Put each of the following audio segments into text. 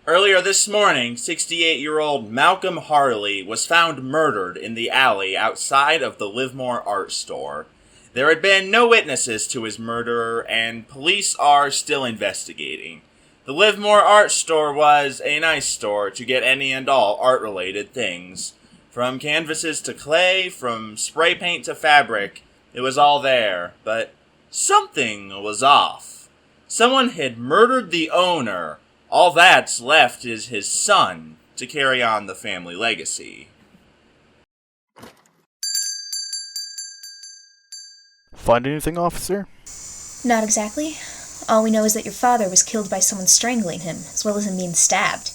Earlier this morning, 68-year-old Malcolm Harley was found murdered in the alley outside of the LiveMore art store. There had been no witnesses to his murder, and police are still investigating. The LiveMore art store was a nice store to get any and all art-related things. From canvases to clay, from spray paint to fabric, it was all there, but something was off. Someone had murdered the owner. All that's left is his son to carry on the family legacy. Find anything, officer? Not exactly. All we know is that your father was killed by someone strangling him, as well as him being stabbed.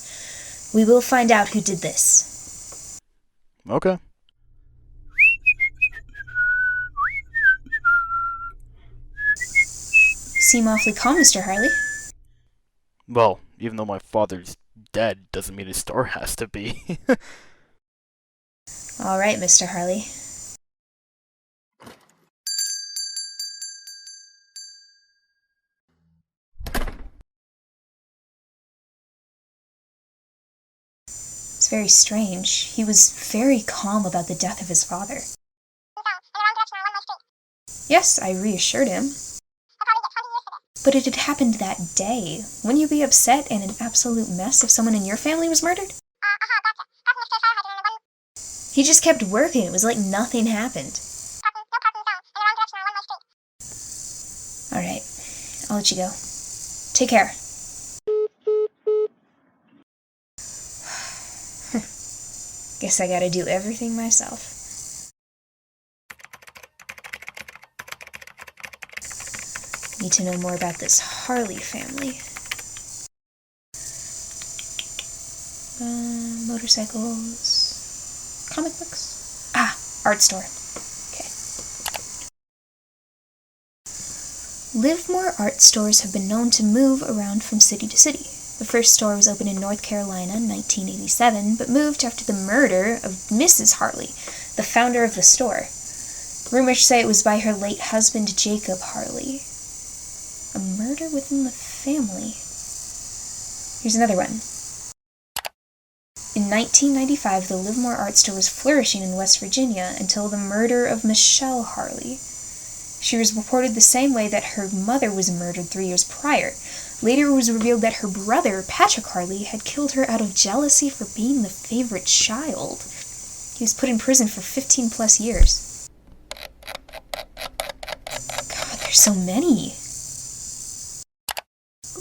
We will find out who did this. Okay. You seem awfully calm, Mr. Harley. Well, even though my father's dead, doesn't mean his store has to be. All right, Mr. Harley. It's very strange. He was very calm about the death of his father. Yes, I reassured him. But it had happened that day. Wouldn't you be upset and an absolute mess if someone in your family was murdered? He just kept working. It was like nothing happened. Alright, I'll let you go. Take care. Guess I gotta do everything myself. Need to know more about this Harley family. Motorcycles. Comic books. Art store. Okay. LiveMore art stores have been known to move around from city to city. The first store was opened in North Carolina in 1987, but moved after the murder of Mrs. Harley, the founder of the store. Rumors say it was by her late husband, Jacob Harley. A murder within the family. Here's another one. In 1995, the LiveMore art store was flourishing in West Virginia until the murder of Michelle Harley. She was reported the same way that her mother was murdered 3 years prior. Later it was revealed that her brother, Patrick Harley, had killed her out of jealousy for being the favorite child. He was put in prison for 15 plus years. God, there's so many.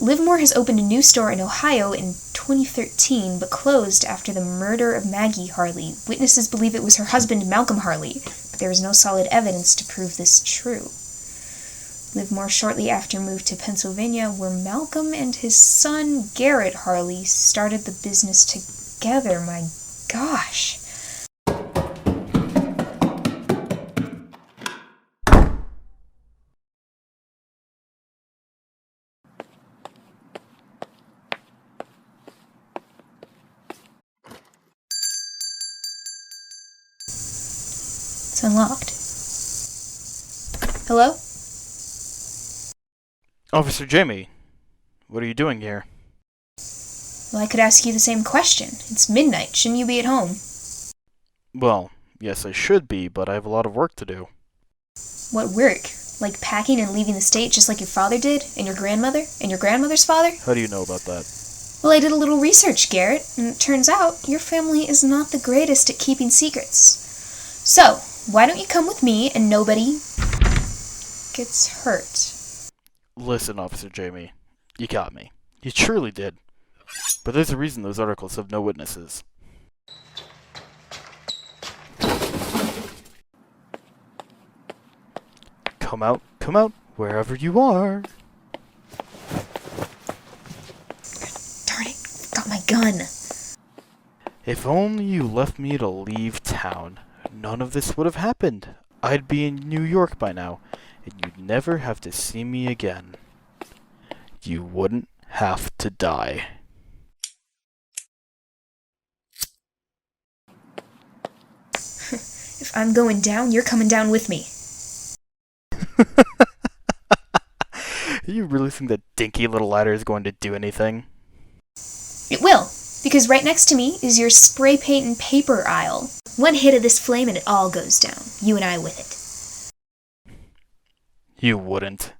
LiveMore has opened a new store in Ohio in 2013, but closed after the murder of Maggie Harley. Witnesses believe it was her husband, Malcolm Harley, but there is no solid evidence to prove this true. LiveMore shortly after moved to Pennsylvania, where Malcolm and his son, Garret Harley, started the business together. My gosh. It's unlocked. Hello? Officer Jamie, what are you doing here? Well, I could ask you the same question. It's midnight. Shouldn't you be at home? Well, yes, I should be, but I have a lot of work to do. What work? Like packing and leaving the state just like your father did? And your grandmother? And your grandmother's father? How do you know about that? Well, I did a little research, Garret, and it turns out your family is not the greatest at keeping secrets. So, why don't you come with me and nobody gets hurt? Listen, Officer Jamie, you got me. You truly did. But there's a reason those articles have no witnesses. Come out, wherever you are. Darn it, got my gun. If only you left me to leave town, none of this would have happened. I'd be in New York by now, and you'd never have to see me again. You wouldn't have to die. If I'm going down, you're coming down with me. You really think that dinky little ladder is going to do anything? It will, because right next to me is your spray paint and paper aisle. One hit of this flame and it all goes down, you and I with it. You wouldn't.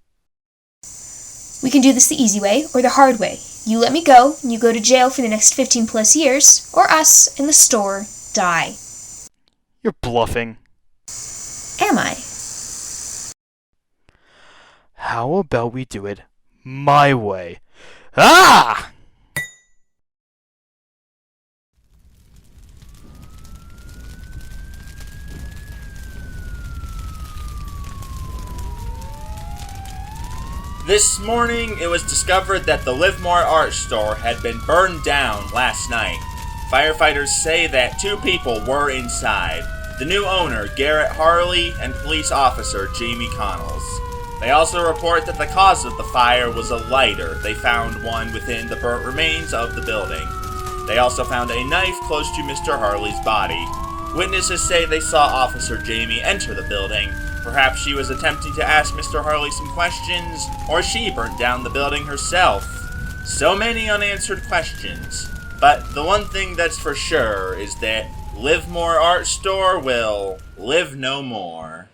We can do this the easy way or the hard way. You let me go, and you go to jail for the next 15 plus years, or us and the store die. You're bluffing. Am I? How about we do it my way? Ah! This morning, it was discovered that the LiveMore art store had been burned down last night. Firefighters say that 2 people were inside, the new owner, Garret Harley, and police officer Jamie Connells. They also report that the cause of the fire was a lighter. They found one within the burnt remains of the building. They also found a knife close to Mr. Harley's body. Witnesses say they saw Officer Jamie enter the building. Perhaps she was attempting to ask Mr. Harley some questions, or she burnt down the building herself. So many unanswered questions. But the one thing that's for sure is that LiveMore Art Store will live no more.